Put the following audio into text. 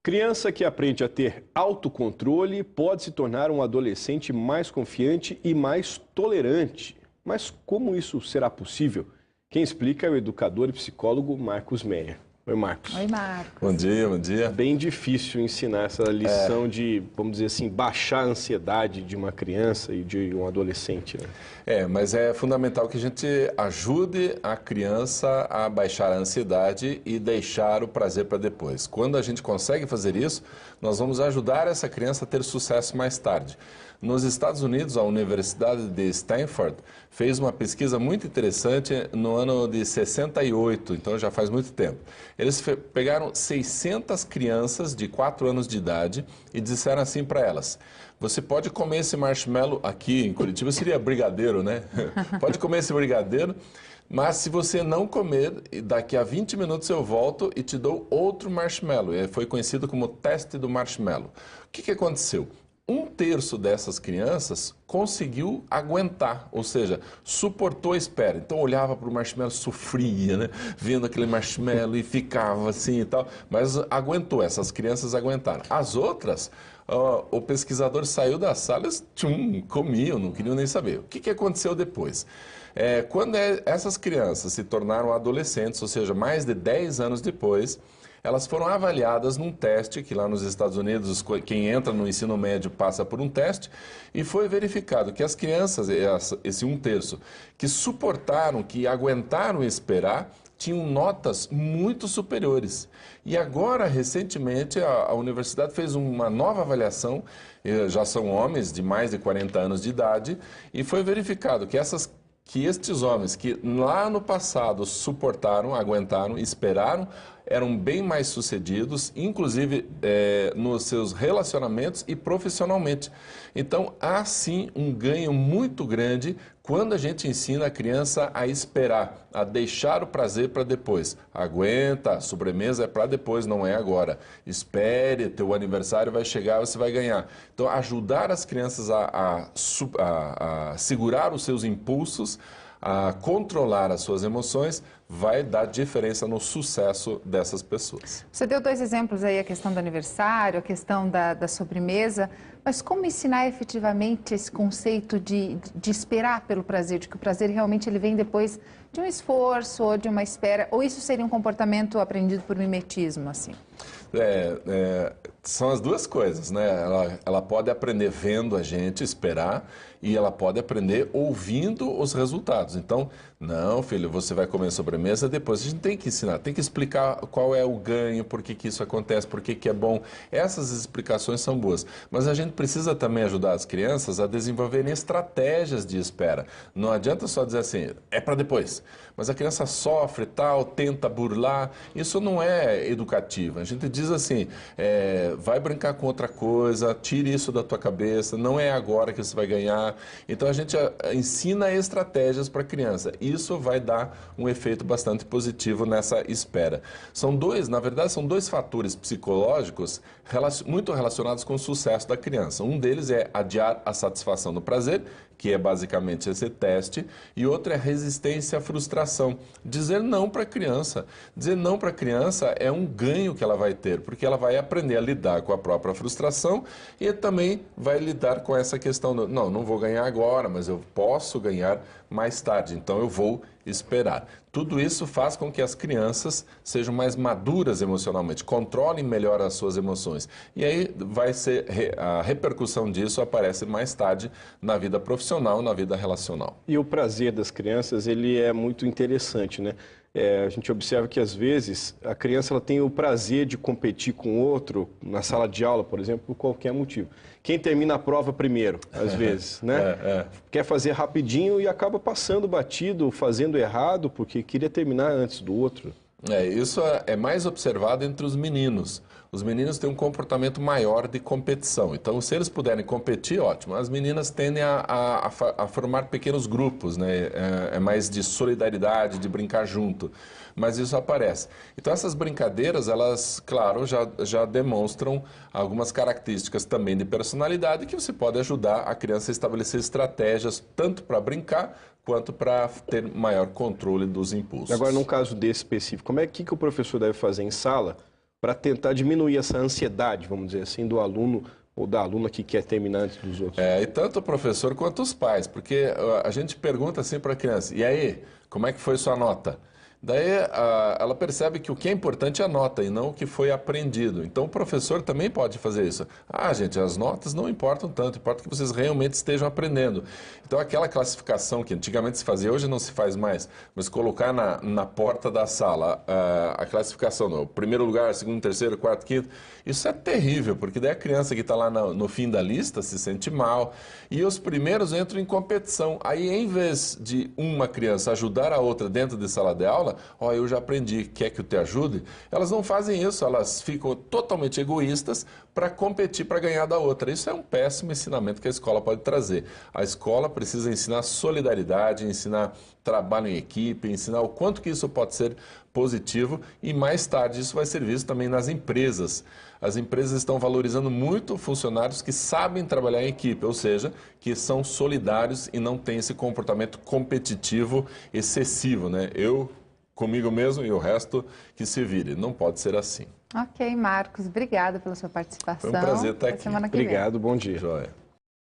Criança que aprende a ter autocontrole pode se tornar um adolescente mais confiante e mais tolerante. Mas como isso será possível? Quem explica é o educador e psicólogo Marcos Meyer. Oi, Marcos. Oi, Marcos. Bom dia, bom dia. Bem difícil ensinar essa lição de, vamos dizer assim, baixar a ansiedade de uma criança e de um adolescente, né? Mas é fundamental que a gente ajude a criança a baixar a ansiedade e deixar o prazer para depois. Quando a gente consegue fazer isso, nós vamos ajudar essa criança a ter sucesso mais tarde. Nos Estados Unidos, a Universidade de Stanford fez uma pesquisa muito interessante no ano de 68, então já faz muito tempo. Eles pegaram 600 crianças de 4 anos de idade e disseram assim para elas: você pode comer esse marshmallow aqui em Curitiba, seria brigadeiro, né? Pode comer esse brigadeiro, mas se você não comer, daqui a 20 minutos eu volto e te dou outro marshmallow. Foi conhecido como teste do marshmallow. O que aconteceu? 1/3 dessas crianças conseguiu aguentar, ou seja, suportou a espera. Então olhava para o marshmallow, sofria, né? Vendo aquele marshmallow e ficava assim e tal, mas aguentou, essas crianças aguentaram. As outras, o pesquisador saiu da sala e comiam, não queriam nem saber. O que aconteceu depois? Quando essas crianças se tornaram adolescentes, ou seja, mais de 10 anos depois, elas foram avaliadas num teste, que lá nos Estados Unidos, quem entra no ensino médio passa por um teste, e foi verificado que as crianças, esse 1/3, que suportaram, que aguentaram esperar, tinham notas muito superiores. E agora, recentemente, a universidade fez uma nova avaliação, já são homens de mais de 40 anos de idade, e foi verificado que estes homens que lá no passado suportaram, aguentaram, esperaram, eram bem mais sucedidos, inclusive nos seus relacionamentos e profissionalmente. Então, há sim um ganho muito grande quando a gente ensina a criança a esperar, a deixar o prazer para depois. Aguenta, a sobremesa é para depois, não é agora. Espere, teu aniversário vai chegar, você vai ganhar. Então, ajudar as crianças a segurar os seus impulsos, a controlar as suas emoções, vai dar diferença no sucesso dessas pessoas. Você deu 2 exemplos aí, a questão do aniversário, a questão da sobremesa, mas como ensinar efetivamente esse conceito de esperar pelo prazer, de que o prazer realmente ele vem depois de um esforço ou de uma espera, ou isso seria um comportamento aprendido por mimetismo, assim? São as duas coisas, né? Ela pode aprender vendo a gente esperar e ela pode aprender ouvindo os resultados. Então, não, filho, você vai comer sobremesa depois. A gente tem que ensinar, tem que explicar qual é o ganho, por que isso acontece, por que é bom. Essas explicações são boas. Mas a gente precisa também ajudar as crianças a desenvolverem estratégias de espera. Não adianta só dizer assim, é para depois. Mas a criança sofre, tal, tenta burlar. Isso não é educativo. A gente diz assim, vai brincar com outra coisa, tire isso da tua cabeça, não é agora que você vai ganhar. Então a gente ensina estratégias para a criança. Isso vai dar um efeito bastante positivo nessa espera. Na verdade, são 2 fatores psicológicos muito relacionados com o sucesso da criança. Um deles é adiar a satisfação do prazer, que é basicamente esse teste, e outro é resistência à frustração. Dizer não para a criança. Dizer não para a criança é um ganho que ela vai ter, porque ela vai aprender a lidar com a própria frustração e também vai lidar com essa questão do, não vou ganhar agora, mas eu posso ganhar mais tarde, então eu vou esperar. Tudo isso faz com que as crianças sejam mais maduras emocionalmente, controlem melhor as suas emoções. E aí a repercussão disso aparece mais tarde na vida profissional, na vida relacional. E o prazer das crianças, ele é muito interessante, né? A gente observa que, às vezes, a criança ela tem o prazer de competir com outro, na sala de aula, por exemplo, por qualquer motivo. Quem termina a prova primeiro, às vezes, né? Quer fazer rapidinho e acaba passando batido, fazendo errado, porque queria terminar antes do outro. Isso é mais observado entre os meninos. Os meninos têm um comportamento maior de competição. Então, se eles puderem competir, ótimo. As meninas tendem a formar pequenos grupos, né? É mais de solidariedade, de brincar junto. Mas isso aparece. Então, essas brincadeiras, elas, claro, já demonstram algumas características também de personalidade que você pode ajudar a criança a estabelecer estratégias tanto para brincar quanto para ter maior controle dos impulsos. Agora, num caso desse específico, como é que o professor deve fazer em sala para tentar diminuir essa ansiedade, vamos dizer assim, do aluno ou da aluna que quer terminar antes dos outros? E tanto o professor quanto os pais, porque a gente pergunta assim para a criança, e aí, como é que foi sua nota? Daí ela percebe que o que é importante é a nota e não o que foi aprendido. Então o professor também pode fazer isso. Gente, as notas não importam tanto, importa que vocês realmente estejam aprendendo. Então aquela classificação que antigamente se fazia, hoje não se faz mais, mas colocar na porta da sala a classificação, no primeiro lugar, segundo, terceiro, quarto, quinto, isso é terrível, porque daí a criança que está lá no fim da lista se sente mal e os primeiros entram em competição. Aí em vez de uma criança ajudar a outra dentro de sala de aula, eu já aprendi, quer que eu te ajude? Elas não fazem isso, elas ficam totalmente egoístas para competir, para ganhar da outra. Isso é um péssimo ensinamento que a escola pode trazer. A escola precisa ensinar solidariedade, ensinar trabalho em equipe, ensinar o quanto que isso pode ser positivo e mais tarde isso vai ser visto também nas empresas. As empresas estão valorizando muito funcionários que sabem trabalhar em equipe, ou seja, que são solidários e não têm esse comportamento competitivo excessivo, né? Eu comigo mesmo e o resto que se vire. Não pode ser assim. Ok, Marcos, obrigada pela sua participação. Foi um prazer estar aqui. Semana que vem. Obrigado, bom dia. Joia.